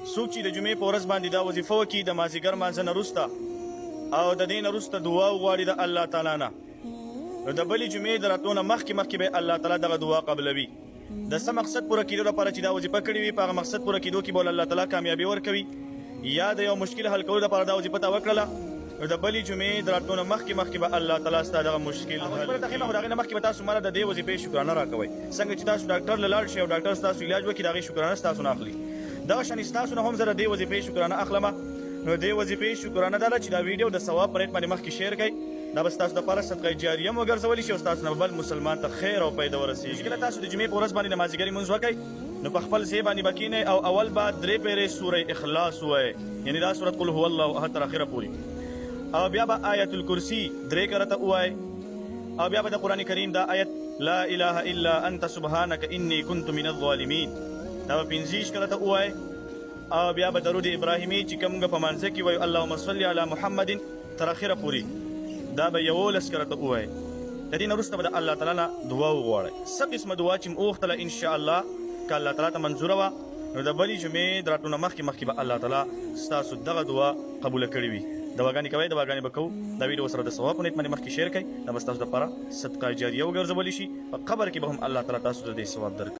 څوک چې د جمعې په ورځ باندې دا وظیفه وکړي د مازدیګر لمانځه نه وروسته او د دې نه وروسته دعا وغواړي د الله تعالی نه، نو د بلې جمعې د راتلو نه مخکې به الله تعالی دغه دعا قبلوي. د څه مقصد پوره کېدو لپاره چې دا وظیفه کړې وي په هغه مقصد پوره کېدو کې به الله تعالی کامیابي ورکوي، یا د یو مشکل حل کولو لپاره دا وظیفه تا وکړله نو د بلې جمعې د راتلو نه مخکې به الله تعالی ستا دغه مشکل حل کړي. خو د هغې نه مخکې به تاسو ماله د دې وظیفې شکرانه راکوئ. څنګه چې تاسو ډاکټر له لاړ شئ او ډاکټر ستاسو علاج وکړي د هغې شکرانه ستاسو نه اخلي، دغه شان ستاسو نه هم زه د دې وظیفې شکرانه اخلم. نو دې وظیفې شکرانه دا ده چې دا ویډیو د ثواب په نیت باندې مخکې شیر کړئ، دا به ستاسو دپاره صدقه جاریه هم وګرځولی شي او ستاسو نه بل مسلمان ته خیر او پیدا ورسېږي. کله تاسو د جمعې په ورځ باندې د مازدیګري لمونځ وکئ نو په خپل ځای باندې به کښېنئ او اول به 3 پیرې سوره اخلاص ووایئ، یعنې دا سورت قل هو الله احد تر اخره پورې، او بیا به آیت الکرسي 3 کرته ووایئ، او بیا به د قرآن کریم دا آیت لا اله الا انت سبحانك انی كنت من الظالمین دا به 15 کرته ووایئ، او بیا به درود ابراهیمي چې کوم په مانځه کې وایو اللهم صل علی محمد تر اخره پورې دا به 11 کرته ووایئ. د دې نه وروسته به د الله تعالی نه دعا وغواړئ، څه قسمه دعا چې م وغوښتله انشاءالله که الله تعالی ته منظوره وه نو د بلې جمعې د راتلو نه مخکې به الله تعالی ستاسو دغه دعا قبوله کړې وي. دواګانې کوئ، دواګانې به کوو. دا ویډیو سره د ثواب په نیت باندې مخکې شیر کړئ، دا به ستاسو دپاره صدقه جاریه وګرځولی شي، په قبر کې به هم الله تعالی تاسو ته د دې ثواب درکړي.